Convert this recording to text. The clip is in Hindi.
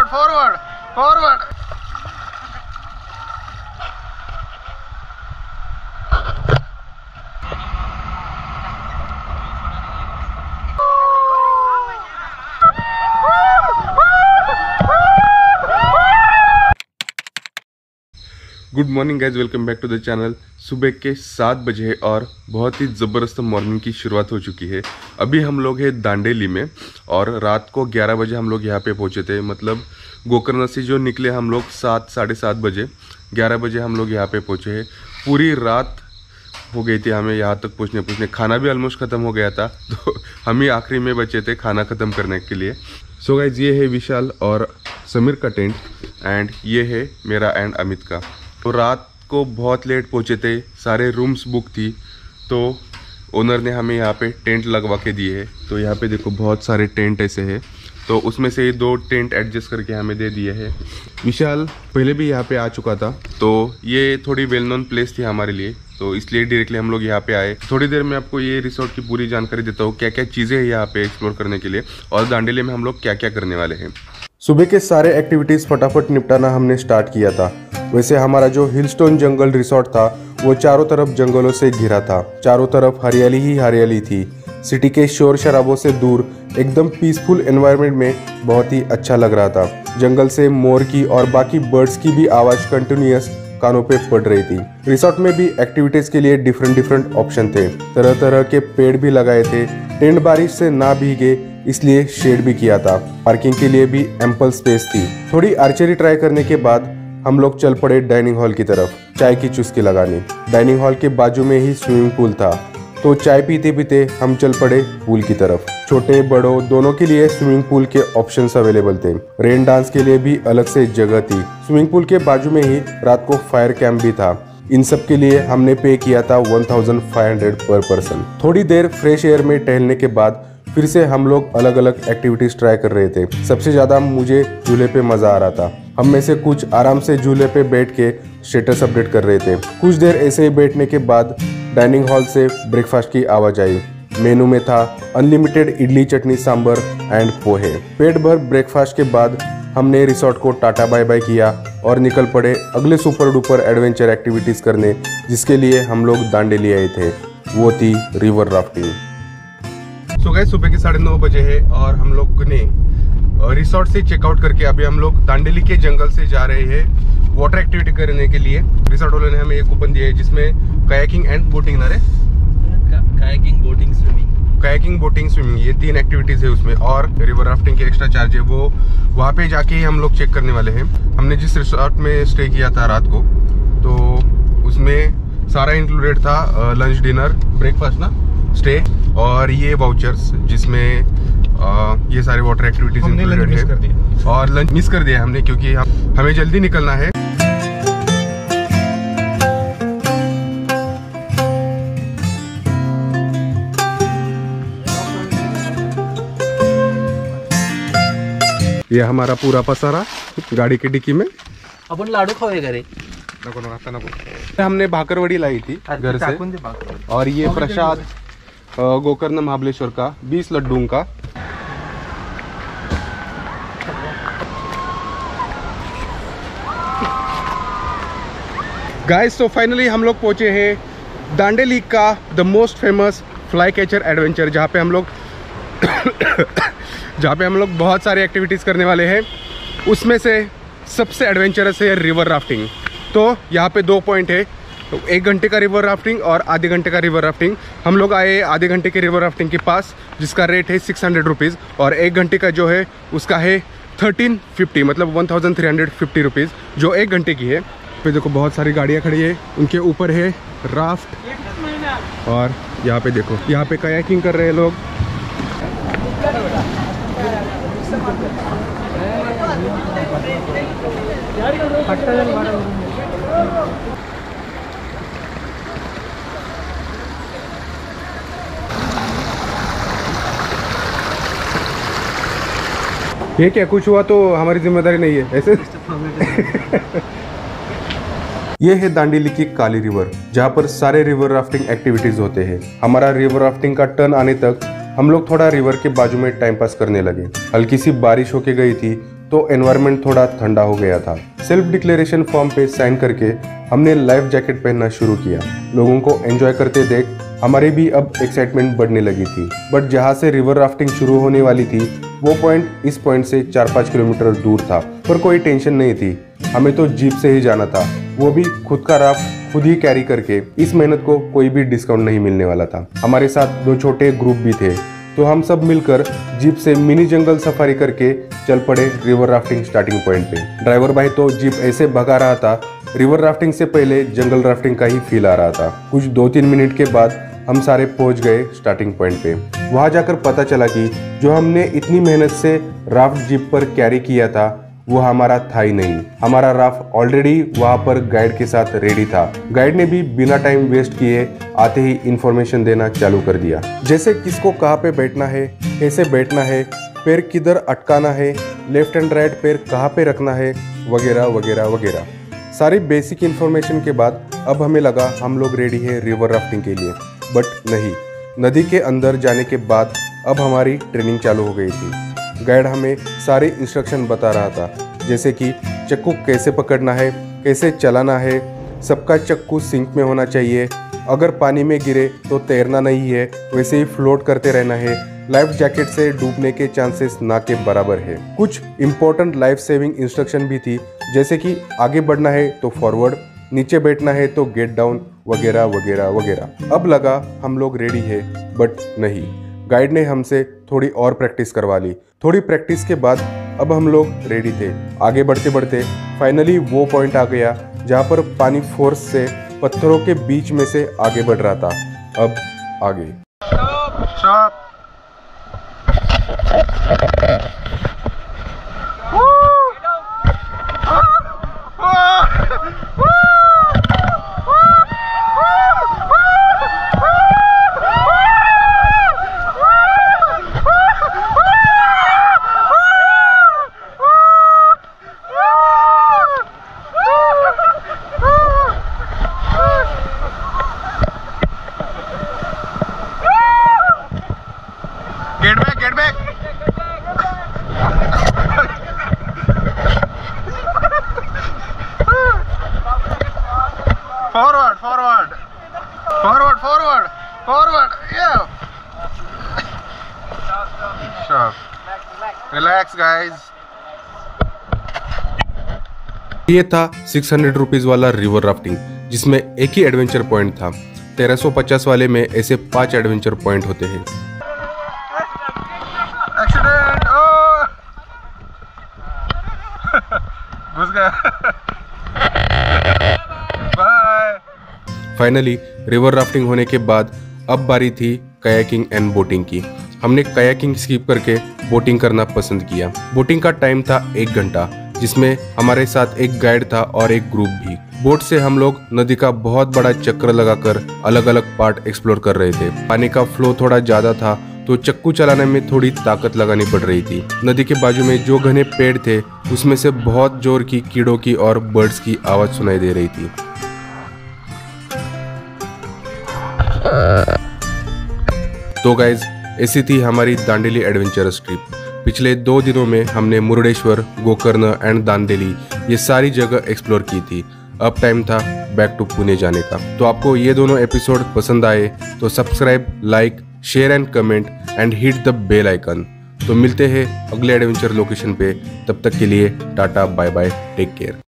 Forward forward forward. Good morning guys, welcome back to the channel. सुबह के 7 बजे है और बहुत ही ज़बरदस्त मॉर्निंग की शुरुआत हो चुकी है। अभी हम लोग हैं दांडेली में और रात को 11 बजे हम लोग यहाँ पे पहुँचे थे। मतलब गोकर्ण से जो निकले हम लोग 7 साढ़े 7 बजे, 11 बजे हम लोग यहाँ पे पहुँचे हैं। पूरी रात हो गई थी हमें यहाँ तक पहुँचने। खाना भी ऑलमोस्ट ख़त्म हो गया था, तो हम ही आखिरी में बचे थे खाना ख़त्म करने के लिए। सो गाइज, ये है विशाल और समीर का टेंट एंड ये है मेरा एंड अमित का। तो रात को बहुत लेट पहुँचे थे, सारे रूम्स बुक थी, तो ओनर ने हमें यहाँ पे टेंट लगवा के दिए है। तो यहाँ पे देखो बहुत सारे टेंट ऐसे हैं, तो उसमें से 2 टेंट एडजस्ट करके हमें दे दिए हैं। विशाल पहले भी यहाँ पे आ चुका था, तो ये थोड़ी वेल नोन प्लेस थी हमारे लिए, तो इसलिए डायरेक्टली हम लोग यहाँ पे आए। थोड़ी देर में आपको ये रिसोर्ट की पूरी जानकारी देता हूँ, क्या क्या चीज़ें हैं यहाँ पे एक्सप्लोर करने के लिए और दांडेली में हम लोग क्या क्या करने वाले हैं। सुबह के सारे एक्टिविटीज़ फटाफट निपटाना हमने स्टार्ट किया था। वैसे हमारा जो हिलस्टोन जंगल रिसोर्ट था वो चारों तरफ जंगलों से घिरा था, चारों तरफ हरियाली ही हरियाली थी। सिटी के शोर शराबों से दूर एकदम पीसफुल एनवायरनमेंट में बहुत ही अच्छा लग रहा था। जंगल से मोर की और बाकी बर्ड्स की भी आवाज़ कंटिन्यूअस कानों पे पड़ रही थी। रिसोर्ट में भी एक्टिविटीज के लिए डिफरेंट ऑप्शन थे, तरह तरह के पेड़ भी लगाए थे। टेंट बारिश से ना भीगे इसलिए शेड भी किया था। पार्किंग के लिए भी एम्पल स्पेस थी। थोड़ी आर्चरी ट्राई करने के बाद हम लोग चल पड़े डाइनिंग हॉल की तरफ चाय की चुस्की लगाने। डाइनिंग हॉल के बाजू में ही स्विमिंग पूल था, तो चाय पीते पीते हम चल पड़े पूल की तरफ। छोटे बड़ों दोनों के लिए स्विमिंग पूल के ऑप्शंस अवेलेबल थे। रेन डांस के लिए भी अलग से जगह थी। स्विमिंग पूल के बाजू में ही रात को फायर कैंप भी था। इन सब के लिए हमने पे किया था 1500 पर पर्सन। थोड़ी देर फ्रेश एयर में टहलने के बाद फिर से हम लोग अलग अलग एक्टिविटीज ट्राई कर रहे थे। सबसे ज्यादा मुझे झूले पे मजा आ रहा था। हम में से कुछ आराम से झूले पे बैठ के स्टेटस अपडेट कर रहे थे। कुछ देर ऐसे ही बैठने के बाद डाइनिंग हॉल से ब्रेकफास्ट की आवाज आई। मेनू में था अनलिमिटेड इडली चटनी सांबर एंड पोहे। पेट भर ब्रेकफास्ट के बाद हमने रिसोर्ट को टाटा बाय बाय किया और निकल पड़े अगले सुपर डुपर एडवेंचर एक्टिविटीज करने, जिसके लिए हम लोग दांडेली आए थे। वो थी रिवर राफ्टिंग। सो गाइस, सुबह के 9:30 बजे है और हम लोग ने रिसोर्ट से चेकआउट करके अभी हम लोग दांडेली के जंगल से जा रहे हैं वाटर एक्टिविटी करने के लिए। रिसोर्ट वालों ने हमें एक कूपन दिया है जिसमें kayaking and boating kayaking boating swimming ये 3 एक्टिविटीज है उसमें, और रिवर राफ्टिंग के एक्स्ट्रा चार्ज है वो वहाँ पे जाके ही हम लोग चेक करने वाले हैं। हमने जिस रिसोर्ट में स्टे किया था रात को, तो उसमें सारा इंक्लूडेड था, लंच डिनर ब्रेकफास्ट ना स्टे और ये वाउचर्स, जिसमें ये सारे वाटर एक्टिविटीज इंक्लूडेड है। और लंच मिस कर दिया हमने क्योंकि हमें जल्दी निकलना है। ये हमारा पूरा पसारा गाड़ी की डिक्की में। अपन लाडू खावे घरे नको। हमने भाकरवड़ी लाई थी घर से, और ये प्रसाद गोकर्ण महाबलेश्वर का 20 लड्डू का। गाइस, तो फाइनली हम लोग पहुंचे हैं दांडेली का the most famous fly catcher adventure, जहाँ पे हम लोग बहुत सारी एक्टिविटीज़ करने वाले हैं। उसमें से सबसे एडवेंचरस है रिवर राफ्टिंग। तो यहाँ पे 2 पॉइंट है, तो 1 घंटे का रिवर राफ्टिंग और आधे घंटे का रिवर राफ्टिंग। हम लोग आए आधे घंटे के रिवर राफ्टिंग के पास, जिसका रेट है 600 रुपीज़, और 1 घंटे का जो है उसका है 1350, मतलब 1350 रुपीज़, जो 1 घंटे की है। पे देखो बहुत सारी गाड़ियाँ खड़ी है, उनके ऊपर है राफ्ट, और यहाँ पे देखो यहाँ पे कायाकिंग कर रहे हैं लोग। ये क्या कुछ हुआ तो हमारी जिम्मेदारी नहीं है ऐसे। ये है दांडेली की काली रिवर, जहाँ पर सारे रिवर राफ्टिंग एक्टिविटीज होते हैं। हमारा रिवर राफ्टिंग का टर्न आने तक हम लोग थोड़ा रिवर के बाजू में टाइम पास करने लगे। हल्की सी बारिश होके गई थी, तो एनवायरनमेंट थोड़ा ठंडा हो गया था। सेल्फ डिक्लेरेशन फॉर्म पे साइन करके हमने लाइफ जैकेट पहनना शुरू किया। लोगों को एंजॉय करते देख हमारी भी अब एक्साइटमेंट बढ़ने लगी थी। बट जहाँ से रिवर राफ्टिंग शुरू होने वाली थी वो पॉइंट इस पॉइंट से 4-5 किलोमीटर दूर था, पर कोई टेंशन नहीं थी। हमें तो जीप से ही जाना था, वो भी खुद का राफ्ट खुद ही कैरी करके। इस मेहनत को कोई भी डिस्काउंट नहीं मिलने वाला था। हमारे साथ 2 छोटे ग्रुप भी थे, तो हम सब मिलकर जीप से मिनी जंगल सफारी करके चल पड़े रिवर राफ्टिंग स्टार्टिंग पॉइंट पे। ड्राइवर भाई तो जीप ऐसे भगा रहा था, रिवर राफ्टिंग से पहले जंगल राफ्टिंग का ही फील आ रहा था। कुछ 2-3 मिनट के बाद हम सारे पहुंच गए स्टार्टिंग पॉइंट पे। वहां जाकर पता चला कि जो हमने इतनी मेहनत से राफ्ट जीप पर कैरी किया था वो हमारा था ही नहीं। हमारा राफ्ट ऑलरेडी वहां पर गाइड के साथ रेडी था। गाइड ने भी बिना टाइम वेस्ट किए आते ही इंफॉर्मेशन देना चालू कर दिया, जैसे किसको कहाँ पे बैठना है, कैसे बैठना है, पैर किधर अटकाना है, लेफ्ट एंड राइट पैर कहाँ पे रखना है, वगैरह वगैरह वगैरह। सारी बेसिक इन्फॉर्मेशन के बाद अब हमें लगा हम लोग रेडी है रिवर राफ्टिंग के लिए। बट नहीं, नदी के अंदर जाने के बाद अब हमारी ट्रेनिंग चालू हो गई थी। गाइड हमें सारे इंस्ट्रक्शन बता रहा था, जैसे कि चक्कू कैसे पकड़ना है, कैसे चलाना है, सबका चक्कू सिंक में होना चाहिए, अगर पानी में गिरे तो तैरना नहीं है, वैसे ही फ्लोट करते रहना है, लाइफ जैकेट से डूबने के चांसेस ना के बराबर है। कुछ इंपॉर्टेंट लाइफ सेविंग इंस्ट्रक्शन भी थी, जैसे कि आगे बढ़ना है तो फॉरवर्ड, नीचे बैठना है तो गेट डाउन, वगैरह वगैरह वगैरह। अब लगा हम लोग रेडी है, बट नहीं, गाइड ने हमसे थोड़ी और प्रैक्टिस करवा ली। थोड़ी प्रैक्टिस के बाद अब हम लोग रेडी थे। आगे बढ़ते बढ़ते फाइनली वो पॉइंट आ गया जहाँ पर पानी फोर्स से पत्थरों के बीच में से आगे बढ़ रहा था। अब आगे Stop. Get back, get back. Forward, forward. Forward, forward. Forward. Yeah. Sharp. Relax, guys. ये था 600 रुपीज वाला रिवर राफ्टिंग, जिसमें एक ही एडवेंचर पॉइंट था। 1350 वाले में ऐसे 5 एडवेंचर पॉइंट होते हैं। Accident. Oh. घुस गया. Bye. फाइनली रिवर राफ्टिंग होने के बाद अब बारी थी कयाकिंग एंड बोटिंग की। हमने कयाकिंग स्किप करके बोटिंग करना पसंद किया। बोटिंग का टाइम था 1 घंटा, जिसमें हमारे साथ एक गाइड था और एक ग्रुप भी। बोट से हम लोग नदी का बहुत बड़ा चक्कर लगाकर अलग अलग पार्ट एक्सप्लोर कर रहे थे। पानी का फ्लो थोड़ा ज्यादा था, तो चक्कू चलाने में थोड़ी ताकत लगानी पड़ रही थी। नदी के बाजू में जो घने पेड़ थे उसमें से बहुत जोर की कीड़ों की और बर्ड्स की आवाज सुनाई दे रही थी। तो गाइज, ऐसी थी हमारी दांडेली एडवेंचरस ट्रिप। पिछले 2 दिनों में हमने मुरुडेश्वर, गोकर्ण एंड दांडेली ये सारी जगह एक्सप्लोर की थी। अब टाइम था बैक टू पुणे जाने का। तो आपको ये दोनों एपिसोड पसंद आए तो subscribe, like, share and comment and hit the bell icon. तो मिलते हैं अगले एडवेंचर लोकेशन पे। तब तक के लिए tata, bye bye, take care.